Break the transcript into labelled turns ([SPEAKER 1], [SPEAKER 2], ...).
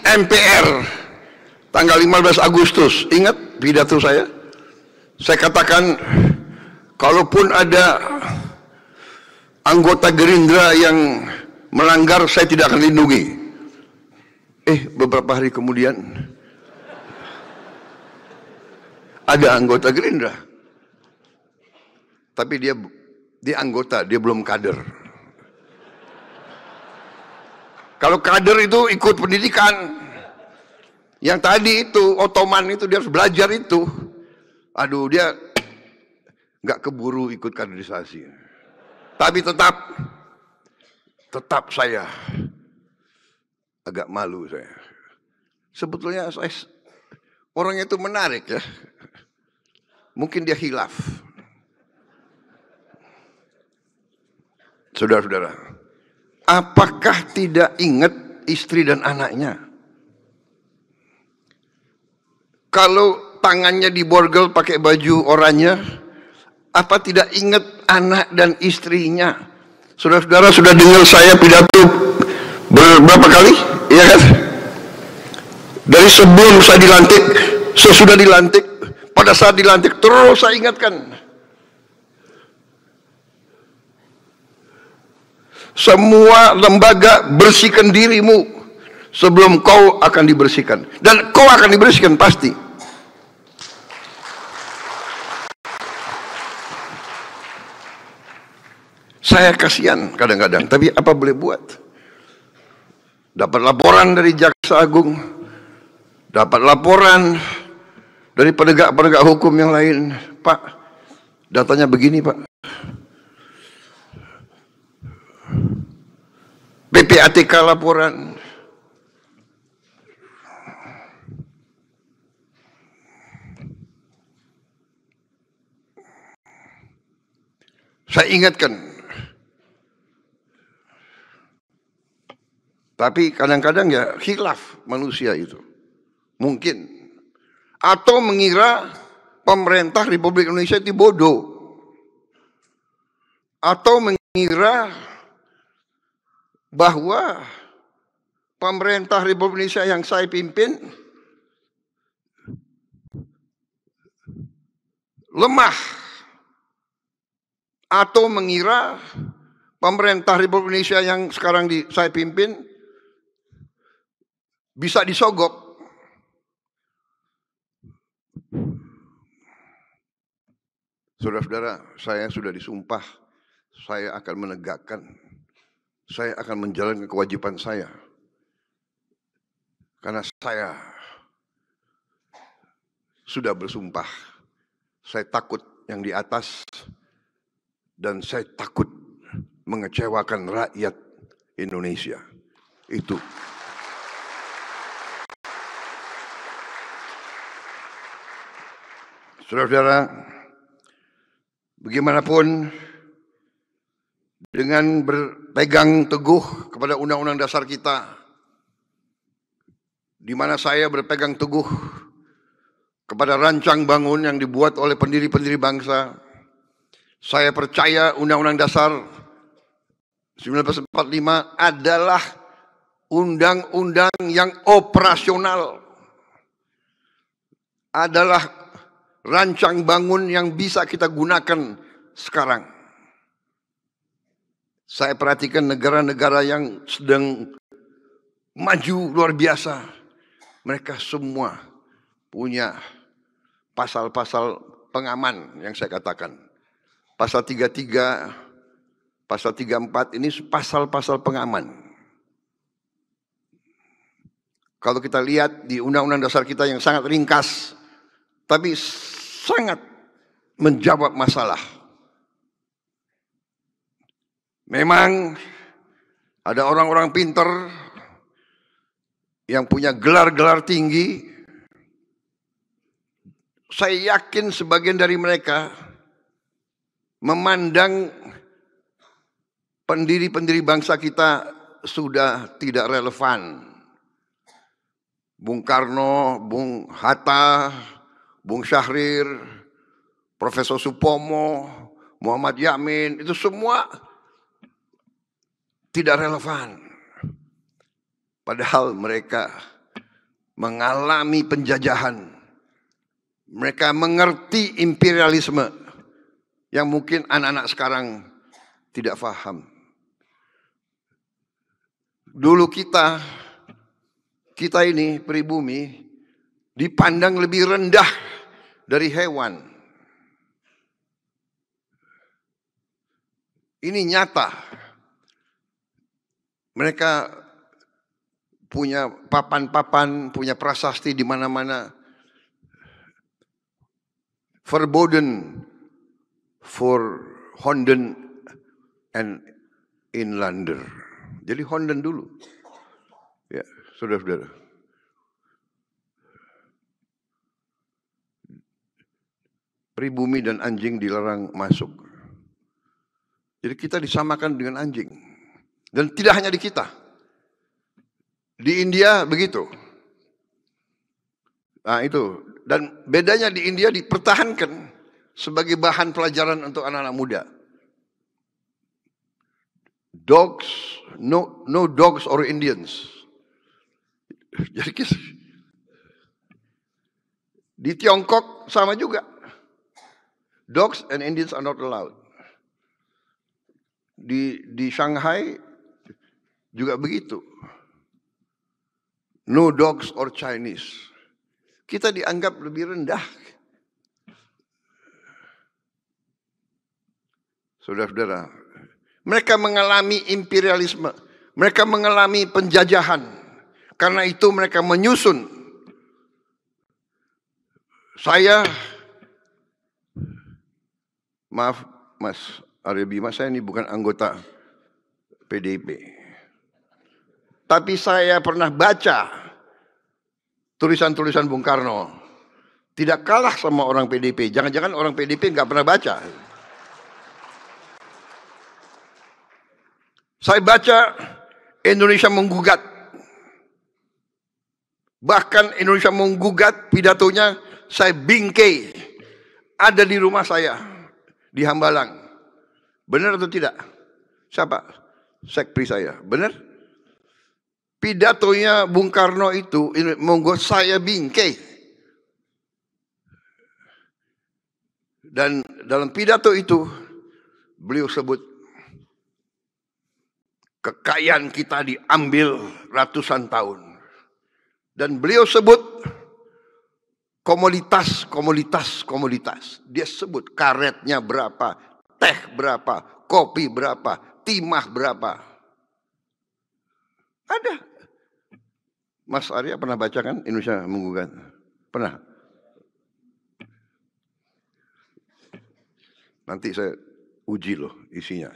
[SPEAKER 1] MPR tanggal 15 Agustus. Ingat pidato saya? Saya katakan, kalaupun ada anggota Gerindra yang melanggar, saya tidak akan lindungi. Beberapa hari kemudian ada anggota Gerindra, tapi dia anggota, dia belum kader. Kalau kader itu ikut pendidikan. Yang tadi itu Ottoman itu dia harus belajar itu. Aduh, dia nggak keburu ikut kaderisasi. Tapi tetap saya agak malu saya. Sebetulnya orangnya itu menarik ya. Mungkin dia khilaf. Saudara-saudara, apakah tidak ingat istri dan anaknya? Kalau tangannya diborgol pakai baju oranye, apa tidak ingat anak dan istrinya? Saudara-saudara sudah dengar saya pidato berapa kali? Iya kan? Dari sebelum saya dilantik, sesudah dilantik, pada saat dilantik, terus saya ingatkan. Semua lembaga, bersihkan dirimu sebelum kau akan dibersihkan. Dan kau akan dibersihkan pasti. Saya kasihan kadang-kadang, tapi apa boleh buat? Dapat laporan dari Jaksa Agung, dapat laporan dari penegak-penegak hukum yang lain. Pak, datanya begini Pak. PPATK laporan. Saya ingatkan. Tapi kadang-kadang ya khilaf manusia itu. Mungkin. Atau mengira pemerintah Republik Indonesia itu bodoh. Atau mengira bahwa pemerintah Republik Indonesia yang saya pimpin lemah. Atau mengira pemerintah Republik Indonesia yang sekarang saya pimpin bisa disogok. Saudara-saudara, saya sudah disumpah, saya akan menegakkan, saya akan menjalankan kewajiban saya. Karena saya sudah bersumpah, saya takut yang di atas, dan saya takut mengecewakan rakyat Indonesia. Itu. Saudara-saudara, bagaimanapun dengan berpegang teguh kepada Undang-Undang Dasar kita, di mana saya berpegang teguh kepada rancang bangun yang dibuat oleh pendiri-pendiri bangsa, saya percaya Undang-Undang Dasar 1945 adalah undang-undang yang operasional, adalah rancang bangun yang bisa kita gunakan sekarang. Saya perhatikan negara-negara yang sedang maju luar biasa. Mereka semua punya pasal-pasal pengaman yang saya katakan. Pasal 33, pasal 34 ini pasal-pasal pengaman. Kalau kita lihat di Undang-Undang Dasar kita yang sangat ringkas, tapi sangat menjawab masalah. Memang ada orang-orang pintar yang punya gelar-gelar tinggi. Saya yakin sebagian dari mereka memandang pendiri-pendiri bangsa kita sudah tidak relevan. Bung Karno, Bung Hatta, Bung Syahrir, Profesor Supomo, Muhammad Yamin, itu semua tidak relevan. Padahal mereka mengalami penjajahan. Mereka mengerti imperialisme yang mungkin anak-anak sekarang tidak paham. Dulu kita ini pribumi dipandang lebih rendah dari hewan. Ini nyata. Mereka punya papan-papan, punya prasasti di mana-mana. Verboden for Honden and Inlander. Jadi Honden dulu. Ya, saudara-saudara. Pribumi dan anjing dilarang masuk. Jadi kita disamakan dengan anjing. Dan tidak hanya di kita. Di India begitu. Nah itu. Dan bedanya di India dipertahankan sebagai bahan pelajaran untuk anak-anak muda. Dogs, no dogs or Indians. Jadi di Tiongkok sama juga. Dogs and Indians are not allowed. Di Shanghai juga begitu. No dogs or Chinese. Kita dianggap lebih rendah. Saudara-saudara, mereka mengalami imperialisme. Mereka mengalami penjajahan. Karena itu mereka menyusun. Saya, maaf Mas Arya Bima, saya ini bukan anggota PDIP. Tapi saya pernah baca tulisan-tulisan Bung Karno. Tidak kalah sama orang PDIP. Jangan-jangan orang PDIP nggak pernah baca. Saya baca Indonesia menggugat. Bahkan Indonesia menggugat pidatonya saya bingkai. Ada di rumah saya. Di Hambalang. Benar atau tidak? Siapa? Sekpri saya. Benar? Pidatonya Bung Karno itu monggo saya bingkai. Dan dalam pidato itu beliau sebut kekayaan kita diambil ratusan tahun. Dan beliau sebut komoditas. Dia sebut karetnya berapa, teh berapa, kopi berapa, timah berapa. Ada. Mas Arya pernah baca kan Indonesia menggugat? Pernah? Nanti saya uji loh isinya.